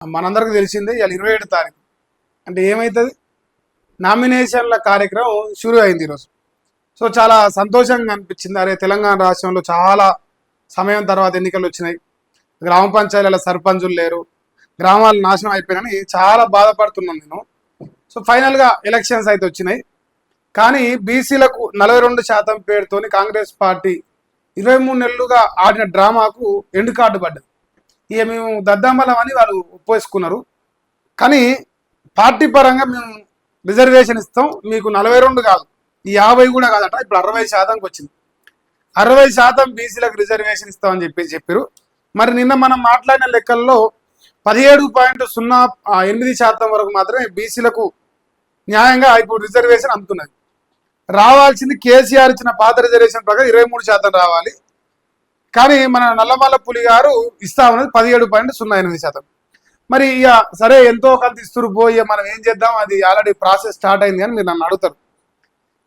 మనందరికి తెలిసిందే ఇవాళ 27 తారీఖు అంటే ఏమవుతుంది నామినేషన్ల కార్యక్రమం షురూ అయింది ఈరోజు. సో చాలా సంతోషంగా అనిపించింది. అరే తెలంగాణ రాష్ట్రంలో చాలా సమయం తర్వాత ఎన్నికలు వచ్చినాయి, గ్రామ పంచాయతీల సర్పంచులు లేరు, గ్రామాలు నాశనం అయిపోయినాయని చాలా బాధపడుతున్నాను నేను. సో ఫైనల్గా ఎలక్షన్స్ అయితే వచ్చినాయి. కానీ బీసీలకు 42% పేరుతోని కాంగ్రెస్ పార్టీ 23 నెలలుగా ఆడిన డ్రామాకు ఎండు కార్డు పడ్డది. ఇక మేము దద్దమ్మలం అని వాళ్ళు ఒప్పేసుకున్నారు. కానీ పార్టీ పరంగా మేము రిజర్వేషన్ ఇస్తాం, మీకు 42 కాదు, ఈ 50 కూడా కాదట, ఇప్పుడు 60%కి వచ్చింది. 60% బీసీలకు రిజర్వేషన్ ఇస్తామని చెప్పారు. మరి నిన్న మనం మాట్లాడిన లెక్కల్లో 17.08% వరకు మాత్రమే బీసీలకు న్యాయంగా ఇప్పుడు రిజర్వేషన్ అందుతున్నది. రావాల్సింది కేసీఆర్ ఇచ్చిన పాత రిజర్వేషన్ ప్రకారం 23% రావాలి. కానీ మన నల్లమల్ల పులి గారు ఇస్తా ఉన్నది 17.08%. మరి ఇక సరే ఎంతో కొంత ఇస్తురు పోయి మనం ఏం చేద్దాం, అది ఆల్రెడీ ప్రాసెస్ స్టార్ట్ అయింది అని మీరు నన్ను అడుగుతారు.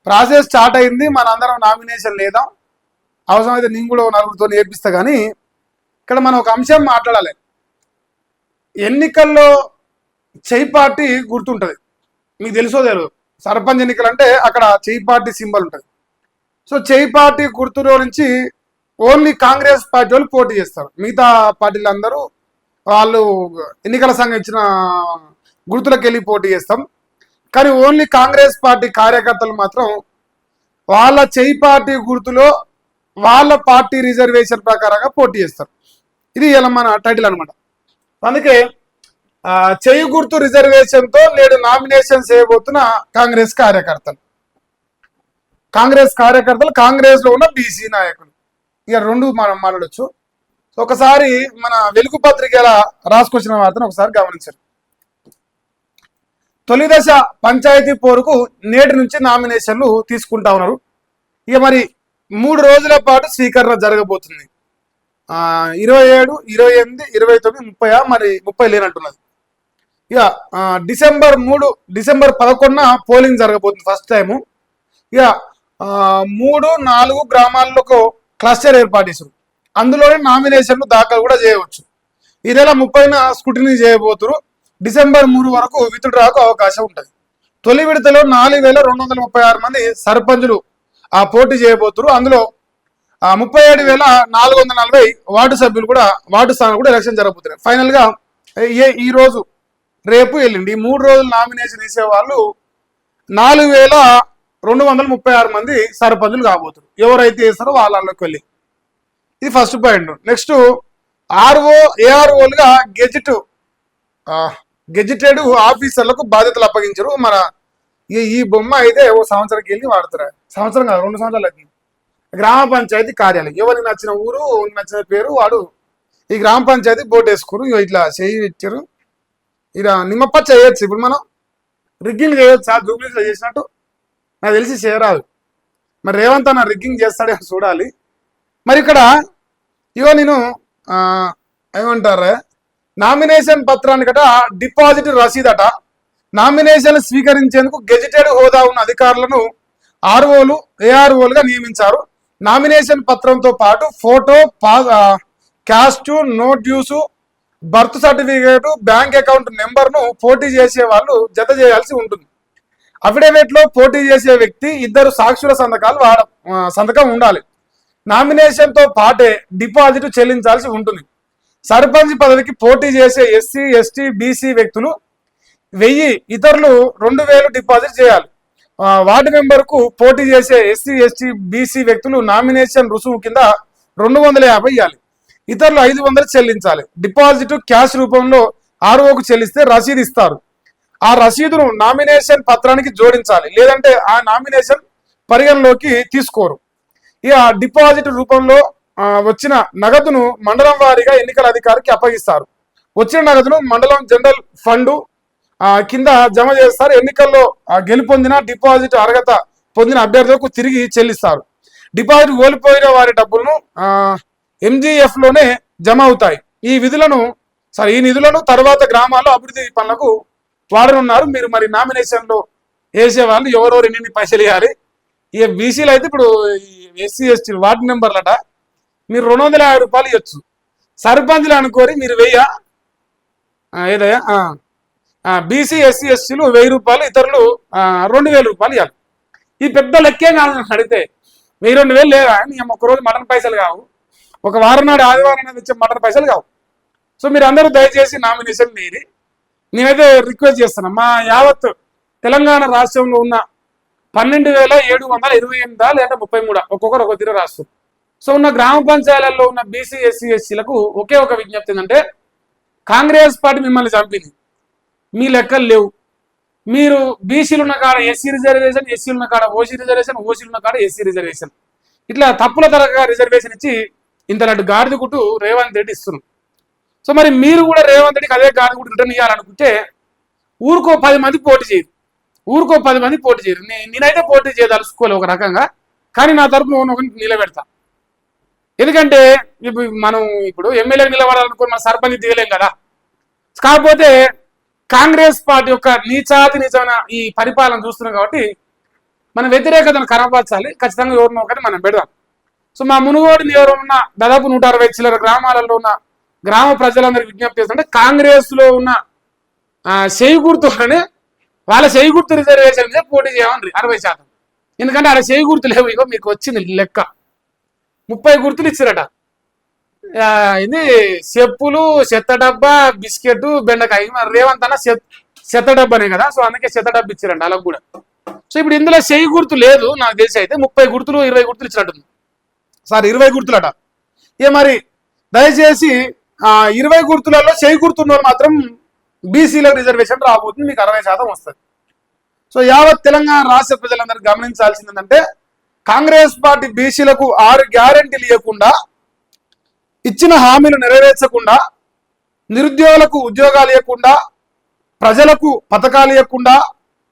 ప్రాసెస్ స్టార్ట్ అయింది, మనందరం నామినేషన్ లేదా, అవసరమైతే నేను కూడా నలుగురితో నేర్పిస్తా. కానీ ఇక్కడ మనం ఒక అంశం మాట్లాడాలి. ఎన్నికల్లో చెయ్యి పార్టీ గుర్తుంటుంది, మీకు తెలుసో తెలియదు. సర్పంచ్ ఎన్నికలు అంటే అక్కడ చెయ్యి పార్టీ సింబల్ ఉంటుంది. సో చెయ్యి పార్టీ గుర్తులో నుంచి ఓన్లీ కాంగ్రెస్ పార్టీ వాళ్ళు పోటీ చేస్తారు, మిగతా పార్టీలు అందరూ వాళ్ళు ఎన్నికల సంఘం ఇచ్చిన గుర్తులకు వెళ్ళి పోటీ చేస్తాం. కానీ ఓన్లీ కాంగ్రెస్ పార్టీ కార్యకర్తలు మాత్రం వాళ్ళ చెయ్యి పార్టీ గుర్తులో వాళ్ళ పార్టీ రిజర్వేషన్ ప్రకారంగా పోటీ చేస్తారు. ఇది ఇలా మన టైటిల్ అనమాట. అందుకే చెయ్యి గుర్తు రిజర్వేషన్తో నేడు నామినేషన్ చేయబోతున్న కాంగ్రెస్ కార్యకర్తలు, కాంగ్రెస్ లో ఉన్న బీసీ నాయకులు, ఇక రెండు మనం మాట్లాడచ్చు. ఒకసారి మన వెలుగు పత్రిక ఎలా రాసుకొచ్చిన వార్తను ఒకసారి గమనించారు. తొలి దశ పంచాయతీ పోరుకు నేటి నుంచి నామినేషన్లు తీసుకుంటా ఉన్నారు. ఇక మరి 3 రోజుల పాటు స్వీకరణ జరగబోతుంది. 27, 28, 29, 30 మరి 30 లేనంటున్నది. ఇక డిసెంబర్ 11 పోలింగ్ జరగబోతుంది ఫస్ట్ టైము. ఇక 3-4 గ్రామాలకు క్లస్టర్ ఏర్పాటు చేశారు. అందులోనే నామినేషన్లు దాఖలు కూడా చేయవచ్చు. ఈ నెల 30న స్క్రూటినీ చేయబోతున్నారు. డిసెంబర్ 3 వరకు విత్డ్రాకు అవకాశం ఉంటుంది. తొలి విడతలో 4236 మంది సర్పంచులు పోటీ చేయబోతున్నారు. అందులో 37,440 వార్డు సభ్యులు కూడా, వార్డు స్థానం కూడా ఎలక్షన్ జరగబోతున్నాయి. ఫైనల్గా ఈ రోజు రేపు ఎల్లుండి ఈ 3 రోజులు నామినేషన్ వేసే వాళ్ళు 4,236 మంది సర్పంచులు కాబోతున్నారు. ఎవరైతే వేస్తారో వాళ్ళకి వెళ్ళి, ఇది ఫస్ట్ పాయింట్. నెక్స్ట్ ఏఆర్ఓలుగా గెజిటెడ్ ఆఫీసర్లకు బాధ్యతలు అప్పగించారు. మన ఈ బొమ్మ అయితే ఓ సంవత్సరానికి వెళ్ళి వాడుతారు, సంవత్సరం కాదు 2 సంవత్సరాలకి. గ్రామ పంచాయతీ కార్యాలయం, ఎవరికి నచ్చిన ఊరు నచ్చిన పేరు వాడు ఈ గ్రామ పంచాయతీ బోర్డు వేసుకురు. ఇట్లా చేయి ఇచ్చారు, ఇలా నిమ్మపచ్చ చేయొచ్చు. ఇప్పుడు మనం రిగ్గింగ్ చేయొచ్చు, జూబ్లీస్లో చేసినట్టు నాకు తెలిసి చేయరాదు. మరి రేవంత్ అన్న రిగ్గింగ్ చేస్తాడేమో చూడాలి. మరి ఇక్కడ నేను ఏమంటారా, నామినేషన్ పత్రానికట డిపాజిట్ రసీద్ అట. నామినేషన్ స్వీకరించేందుకు గెజిటెడ్ హోదా ఉన్న అధికారులను ఆర్ఓలు ఏఆర్ఓలుగా నియమించారు. నామినేషన్ పత్రంతో పాటు photo, caste, no dues, birth certificate, bank account నెంబర్ను పోటీ చేసే వాళ్ళు జత చేయాల్సి ఉంటుంది. అఫిడవిట్ లో పోటీ చేసే వ్యక్తి 2 సాక్షుల సంతకం ఉండాలి. నామినేషన్ తో పాటే డిపాజిట్ చెల్లించాల్సి ఉంటుంది. సర్పంచ్ పదవికి పోటీ చేసే ఎస్సీ, ఎస్టీ, బీసీ వ్యక్తులు 1000, ఇతరులు 2000 డిపాజిట్ చేయాలి. వార్డు మెంబర్ కు పోటీ చేసే ఎస్సీ, ఎస్టీ, బీసీ వ్యక్తులు నామినేషన్ రుసుము కింద 250 ఇవ్వాలి. ఇతరులు 500 చెల్లించాలి. డిపాజిట్ క్యాష్ రూపంలో ఆర్ఓకు చెల్లిస్తే రసీదు ఇస్తారు. ఆ రసీదును నామినేషన్ పత్రానికి జోడించాలి, లేదంటే ఆ నామినేషన్ పరిగణలోకి తీసుకోరు. ఇక డిపాజిట్ రూపంలో వచ్చిన నగదును మండలం వారీగా ఎన్నికల అధికారికి అప్పగిస్తారు. వచ్చిన నగదును మండలం జనరల్ ఫండ్ కింద జమ చేస్తారు. ఎన్నికల్లో గెలుపొందిన డిపాజిట్ అర్హత పొందిన అభ్యర్థులకు తిరిగి చెల్లిస్తారు. డిపాజిట్ కోల్పోయిన వారి డబ్బులను MGF లోనే జమ అవుతాయి. ఈ నిధులను తర్వాత గ్రామాల్లో అభివృద్ధి పనులకు వాడనున్నారు. మీరు మరి నామినేషన్ లో వేసే వాళ్ళు ఎవరెవరు ఎన్ని పైసలు ఇవ్వాలి. ఇక బీసీలు అయితే ఇప్పుడు ఎస్సీ, ఎస్టీ వార్డు మెంబర్లట మీరు 250 రూపాయలు ఇవ్వచ్చు. సర్పంచ్లు అనుకోరి మీరు 1000, ఏదయ్యా బీసీ ఎస్సీ ఎస్సీలు 1000 రూపాయలు, ఇతరులు 2000 రూపాయలు ఇవ్వాలి. ఈ పెద్ద లెక్కేం కాదు నన్ను అడిగితే. 1000-2000 లేదా నీ ఒక్కరోజు మటన్ పైసలు కావు, ఒక వారం నాడు ఆదివారం అనేది వచ్చే మటన్ పైసలు కావు. సో మీరు అందరూ దయచేసి నామినేషన్ మీరి నేనైతే రిక్వెస్ట్ చేస్తున్నా, మా యావత్ తెలంగాణ రాష్ట్రంలో ఉన్న 12,728 లేదా 33 ఒక్కొక్కరు ఒక తీరు రాష్ట్రం. సో ఉన్న గ్రామ పంచాయతీలలో ఉన్న బీసీ ఎస్సీ ఎస్సీలకు ఒకే ఒక విజ్ఞప్తి ఏంటంటే, కాంగ్రెస్ పార్టీ మిమ్మల్ని చంపింది, మీ లెక్కలు లేవు. మీరు బీసీలు ఉన్న కాడ ఎస్సీ రిజర్వేషన్, ఎస్సీలు ఉన్న కాడ ఓసీ రిజర్వేషన్, ఓసీలు ఉన్న కాడ ఎస్సీ రిజర్వేషన్, ఇట్లా తప్పుల తరగా రిజర్వేషన్ ఇచ్చి ఇంతలాంటి గాడిద గుట్టు రేవంత్ రెడ్డి ఇస్తున్నాం. సో మరి మీరు కూడా రేవంత్ రెడ్డికి అదే గాడిద గుట్టు రిటర్న్ ఇవ్వాలనుకుంటే ఊరికో 10 మంది పోటీ చేయరు, ఊరికో 10 మంది పోటీ చేయరు. నేనైతే పోటీ చేయదలుచుకోలే ఒక రకంగా, కానీ నా తరపున ఒకరికి నిలబెడతా. ఎందుకంటే మనం ఇప్పుడు ఎమ్మెల్యే నిలబడాలనుకుని మన సర్పంచ్ దిగలేం కదా. కాకపోతే కాంగ్రెస్ పార్టీ యొక్క నీచాతి నీచమైన ఈ పరిపాలన చూస్తున్నాం కాబట్టి మన వ్యతిరేకతను కనపరచాలి. ఖచ్చితంగా ఎవరినో ఒకటి మనం పెడదాం. సో మా మునుగోడు నియోజకవర్గంలో ఉన్న దాదాపు 160 చిల్లర గ్రామాలలో ఉన్న గ్రామ ప్రజలందరికీ విజ్ఞప్తి చేస్తుంటే, కాంగ్రెస్ లో ఉన్న చేయి గుర్తునే వాళ్ళ చేయి గుర్తు రిజర్వేషన్ మీద పోటీ చేయమని 60%. ఎందుకంటే ఆడ చేయి గుర్తు లేవు. ఇగో మీకు వచ్చింది లెక్క, 30 గుర్తులు ఇచ్చారట. ఇది చెప్పులు, చెత్త డబ్బా, బిస్కెట్, బెండకాయ. రేవంత్ అన్న చెత్త డబ్బానే కదా, సో అందుకే చెత్త డబ్బా ఇచ్చారంట వాళ్ళకు కూడా. సో ఇప్పుడు ఇందులో చేయి గుర్తు లేదు నాకు తెలిసి. అయితే 30 గుర్తులు 20 గుర్తులు ఇచ్చినట్టుంది. సార్ 20 గుర్తులట. మరి దయచేసి 20 గుర్తులలో చేయి గుర్తున్న మాత్రం బీసీలకు రిజర్వేషన్ రాబోతుంది, మీకు 60% వస్తుంది. సో యావత్ తెలంగాణ రాష్ట్ర ప్రజలందరూ గమనించాల్సింది ఏంటంటే, కాంగ్రెస్ పార్టీ బీసీలకు 6 గ్యారెంటీలు ఇవ్వకుండా, ఇచ్చిన హామీలు నెరవేర్చకుండా, నిరుద్యోగులకు ఉద్యోగాలు ఇవ్వకుండా, ప్రజలకు పథకాలు ఇవ్వకుండా,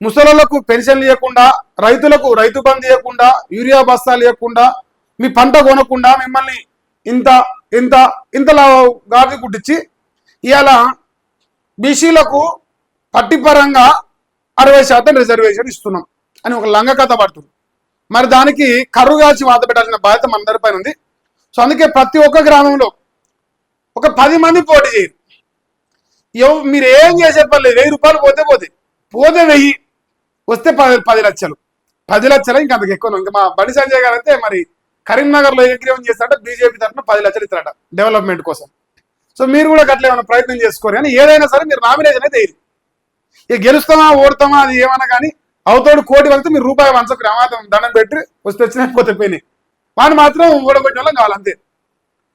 ముసలులకు పెన్షన్లు ఇవ్వకుండా, రైతులకు రైతు బంధు ఇవ్వకుండా, యూరియా బస్తాలు ఇవ్వకుండా, మీ పంట కొనకుండా మిమ్మల్ని ఇంతలా గాడి కుట్టించి ఇవాళ బీసీలకు పట్టిపరంగా 60% రిజర్వేషన్ ఇస్తున్నాం అని ఒక లంగ కథ పడుతుంది. మరి దానికి కర్రుగాల్చి వాత పెట్టాల్సిన బాధ్యత మనందరిపైన ఉంది. సో అందుకే ప్రతి ఒక్క గ్రామంలో ఒక 10 మంది పోటీ చేయరు. మీరు ఏం చేసే పర్లేదు, 1000 రూపాయలు పోతే 1000 వస్తే 10 లక్షలు, 10 లక్షలు ఇంకా అంతకు ఎక్కువ. ఇంకా మా బండి సంజయ్ గారు అయితే మరి కరీంనగర్ లో ఏం చేస్తారంటే బీజేపీ తరఫున 10 లక్షలు ఇస్తారట డెవలప్మెంట్ కోసం. సో మీరు కూడా అట్లా ఏమైనా ప్రయత్నం చేసుకోరు. కానీ ఏదైనా సరే మీరు నామినేషన్ అయితే వేయరు. ఇక గెలుస్తామా ఓడతామా అది ఏమన్నా కానీ అవతోడు కోటి వెళ్తే మీరు రూపాయి వంచకు రామాతం దండం పెట్టి వస్తే వచ్చినా పోతే పోయినాయి. వాడిని మాత్రం ఓడగొట్టిన వాళ్ళం కావాలి అంతే.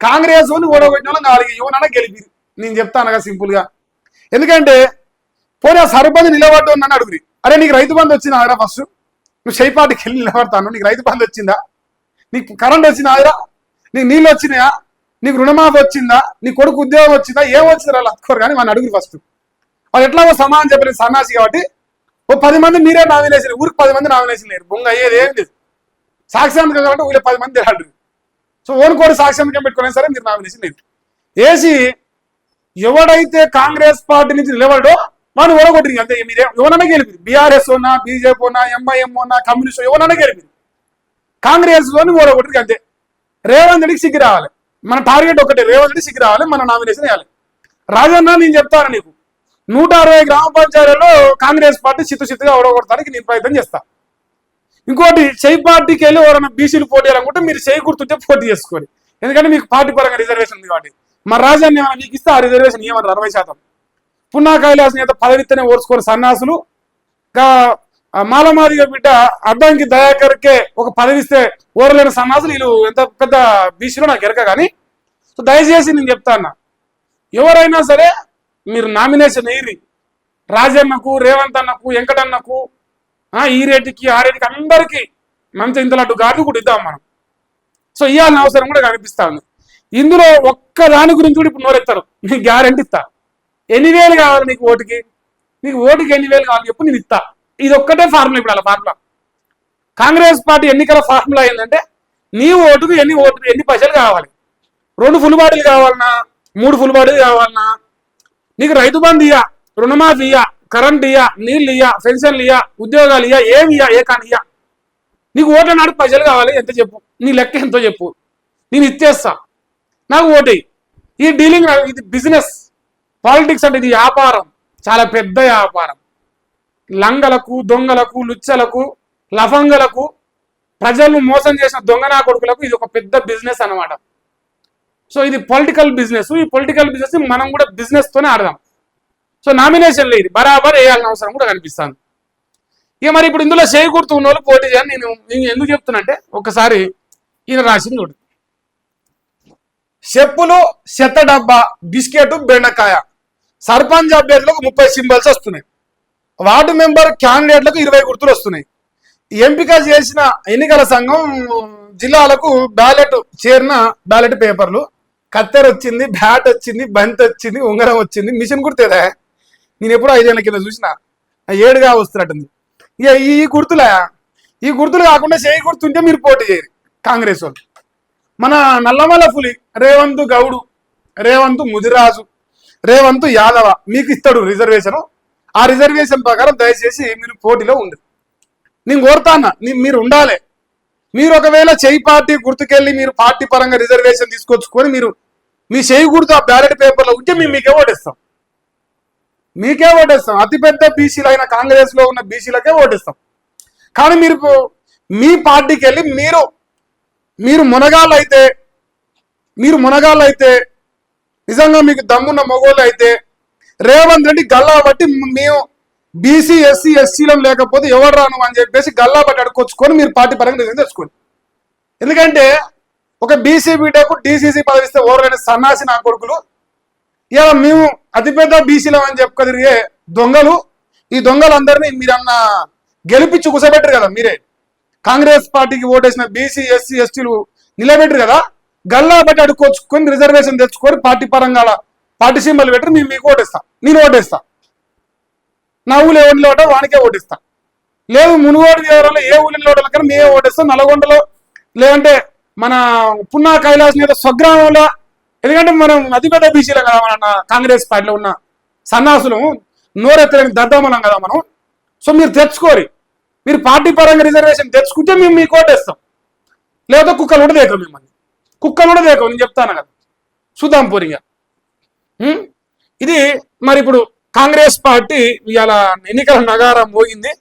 కాంగ్రెస్ అని ఓడగొట్టిన వాళ్ళం కావాలి. యువనన్నా గెలిపి నేను చెప్తాను కదా సింపుల్ గా. ఎందుకంటే పోనీ ఆ సర్పంచ్ నిలబడ్డా నన్ను అడుగురి, అరే నీకు రైతు బంధు వచ్చిందా ఆరా, ఫస్ట్ నువ్వు షైపాటికి వెళ్ళి నిలబడతాను, నీకు రైతు బంధు వచ్చిందా, నీకు కరెంట్ వచ్చిందా ఆరా, నీకు నీళ్ళు వచ్చినాయా, నీకు రుణమాఫీ వచ్చిందా, నీ కొడుకు ఉద్యోగం వచ్చిందా, ఏం వచ్చిందా వాళ్ళు అతుకోరు. కానీ మన అడుగురు ఫస్ట్. వాళ్ళు ఎట్లాగో సమానం చెప్పలేదు సన్నాసి కాబట్టి ఓ 10 మంది మీరే నామినేషన్, ఊరికి 10 మంది నామినేషన్ లేరు, బొంగ అయ్యేది ఏం లేదు. సాక్ష్యానికి కాబట్టి ఊళ్ళో 10 మంది తిరాడు. సో ఓనుకోడు సాక్ష్యానికి పెట్టుకునే సరే మీరు నామినేషన్ లేదు వేసి ఎవడైతే కాంగ్రెస్ పార్టీ నుంచి నిలబడో వాడిని ఓడగొట్టింది అంతే. మీరే ఎవరన్నా గెలిపి, బీఆర్ఎస్ ఉన్నా, బీజేపీ ఉన్నా, ఎంఐఎం ఉన్నా, కమ్యూనిస్ట్ ఎవరన్నా గెలిపి, కాంగ్రెస్ లోని ఓడగొట్టింది అంతే. రేవంత్ రెడ్డికి సిగ్గు రావాలి. మన టార్గెట్ ఒకటే, రేవంత్ రెడ్డి సిగ్గు రావాలి, మన నామినేషన్ వేయాలి. రాజన్న నేను చెప్తాను నీకు, 160 గ్రామ పంచాయతీలలో కాంగ్రెస్ పార్టీ చిత్తుగా ఓడగొడతానికి నేను ప్రయత్నం చేస్తా. ఇంకోటి చేయి పార్టీకి వెళ్ళి ఎవరైనా బీసీలు పోటీ చేయాలనుకుంటే మీరు చేయి గుర్తుంటే పోటీ చేసుకోండి. ఎందుకంటే మీకు పార్టీ పరంగా రిజర్వేషన్ ఉంది కాబట్టి. మరి రాజాన్ని ఏమైనా మీకు ఇస్తే ఆ రిజర్వేషన్ ఇవ్వమన్నారు 60%. పున్నా కైలాసం అయితే పదవిత్తనే ఓర్చుకోరు సన్నాసులు. మాలమాదిగా బిడ్డ అద్దంకి దయాకర్కే ఒక పదవి ఇస్తే ఓరలేని సన్నాసులు వీళ్ళు ఎంత పెద్ద బీసీలో నాకు ఎరక. కానీ సో దయచేసి నేను చెప్తాను, ఎవరైనా సరే మీరు నామినేషన్ వేయరి. రాజన్నకు, రేవంత్ అన్నకు, వెంకటన్నకు, ఈ రేటుకి ఆ రేటుకి అందరికీ మంచి ఇంతలాంటి గాడు కూడా ఇద్దాం మనం. సో ఇవ్వాలని అవసరం కూడా కనిపిస్తా ఉంది. ఇందులో ఒక్క దాని గురించి కూడా ఇప్పుడు నోరెత్తారు. నీకు గ్యారెంటీ ఇస్తా. ఎన్ని వేలు కావాలి నీకు ఓటుకి, నీకు ఓటుకి ఎన్ని వేలు కావాలి చెప్పు, నేను ఇస్తా. ఇది ఒక్కటే ఫార్ములా. ఇప్పుడు అలా ఫార్ములా కాంగ్రెస్ పార్టీ ఎన్నికల ఫార్ములా ఏంటంటే, నీ ఓటుకు ఎన్ని పైసలు కావాలి, 2 ఫుల్ బాడీలు కావాలన్నా, 3 ఫుల్ బాడీలు కావాలన్నా, నీకు రైతు బంధు ఇయ్యా, రుణమాఫీ ఇయ్యా, కరెంట్ ఇయ్యా, నీళ్ళు ఇయ్యా, పెన్షన్లు ఇయ్యా, ఉద్యోగాలు ఇయ్యా, ఏమి ఇయ్యా, ఏ కానీ ఇయ్యా, నీకు ఓటు నాడు పైసలు కావాలి ఎంత చెప్పు, నీ లెక్క ఎంతో చెప్పు, నేను ఇచ్చేస్తా, నాకు ఓటు. ఈ డీలింగ్ ఇది బిజినెస్. పాలిటిక్స్ అంటే ఇది వ్యాపారం, చాలా పెద్ద వ్యాపారం. లంగలకు, దొంగలకు, లుచ్చలకు, లఫంగలకు, ప్రజలను మోసం చేసిన దొంగనా కొడుకులకు ఇది ఒక పెద్ద బిజినెస్ అన్నమాట. సో ఇది పొలిటికల్ బిజినెస్. ఈ పొలిటికల్ బిజినెస్ మనం కూడా బిజినెస్ తోనే ఆడదాం. సో నామినేషన్లో ఇది బరాబర్ వేయాల్సిన అవసరం కూడా కనిపిస్తుంది. ఇక మరి ఇప్పుడు ఇందులో చేయకూర్తు ఉన్న వాళ్ళు పోటీ చేయాలి. నేను ఎందుకు చెప్తున్నంటే ఒకసారి ఈయన రాసింది చూడు. చెప్పులు, చెత్త డబ్బా, బిస్కెట్, బెండకాయ. సర్పంచ్ అభ్యర్థులకు 30 సింబల్స్ వస్తున్నాయి. వార్డు మెంబర్ క్యాండిడేట్లకు 20 గుర్తులు వస్తున్నాయి. ఎంపిక చేసిన ఎన్నికల సంఘం జిల్లాలకు బ్యాలెట్ చేరిన బ్యాలెట్ పేపర్లు, కత్తెర వచ్చింది, బ్యాట్ వచ్చింది, బంతి వచ్చింది, ఉంగరం వచ్చింది. మిషన్ గుర్తేదా? నేను ఎప్పుడో 5 ఏళ్ళ కింద చూసిన 7గా వస్తున్నట్టుంది. ఇక ఈ గుర్తులు కాకుండా చేయి గుర్తుంటే మీరు పోటీ చేయరు కాంగ్రెస్ వాళ్ళు. మన నల్లమల్ల పులి రేవంత్ గౌడు, రేవంత్ ముదిరాజు, రేవంత్ యాదవ మీకు ఇస్తాడు రిజర్వేషన్. ఆ రిజర్వేషన్ ప్రకారం దయచేసి మీరు పోటీలో ఉండు. నేను కోరుతాన్నా మీరు ఉండాలి. మీరు ఒకవేళ చేయి పార్టీ గుర్తుకెళ్ళి మీరు పార్టీ పరంగా రిజర్వేషన్ తీసుకొచ్చుకొని మీరు మీ చేయి గుర్తు ఆ బ్యాలెట్ పేపర్లో ఉంటే మేము మీకే ఓటేస్తాం. అతిపెద్ద బీసీలు అయిన కాంగ్రెస్ లో ఉన్న బీసీలకే ఓటేస్తాం. కానీ మీరు మీ పార్టీకి వెళ్ళి మీరు మునగాళ్ళు అయితే నిజంగా మీకు దమ్మున్న మొగోళ్ళు అయితే రేవంత్ రెడ్డి గల్లా బట్టి మేము బీసీ ఎస్సీ ఎస్సీలం లేకపోతే ఎవరు రాను అని చెప్పేసి గల్లా బట్టి అడుకొచ్చుకొని మీరు పార్టీ పరంగా నిజంగా తెచ్చుకోండి. ఎందుకంటే ఒక బీసీ బిడ్డకు డీసీసీ పదవి ఇస్తే ఓవరైనా సన్నాసి నా కొడుకులు, ఇలా మేము అతిపెద్ద బీసీలం అని చెప్పుకదిరిగే దొంగలు. ఈ దొంగలందరినీ మీరన్నా గెలిపించి కూసబెట్టరు కదా. మీరే కాంగ్రెస్ పార్టీకి ఓటేసిన బీసీ ఎస్సీ ఎస్టీలు నిలబెట్టరు కదా. గల్లా బట్టి అడుక్కొచ్చుకొని రిజర్వేషన్ తెచ్చుకొని పార్టీ పరంగా పార్టీ సింబల్ పెట్టి మేము మీకు ఓటేస్తాం. నేను ఓటేస్తా. నా ఊళ్ళో ఎవరిలో ఓటో వానికే ఓటేస్తా. లేదు మునుగోడు ఎవరిలో ఏ ఊళ్ళో ఓటో కన్నా మేమే ఓటేస్తాం. నల్గొండలో లేదంటే మన పున్నా కైలాస్ మీద స్వగ్రామంలో, ఎందుకంటే మనం అతిపెద్ద బీసీలో కదా మన కాంగ్రెస్ పార్టీలో ఉన్న సన్నాసులు, నోరెత్తలేని దద్దమలం కదా మనం. సో మీరు తెచ్చుకోరి. మీరు పార్టీ పరంగా రిజర్వేషన్ తెచ్చుకుంటే మేము మీకు ఓటేస్తాం. లేదా కుక్కలు కూడా దేకం, మిమ్మల్ని కుక్కలు కూడా దేకం. నేను చెప్తాను కదా, చూద్దాం పూరిగా. ఇది మరి ఇప్పుడు కాంగ్రెస్ పార్టీ ఇవాళ ఎన్నికల నగారం మోగింది.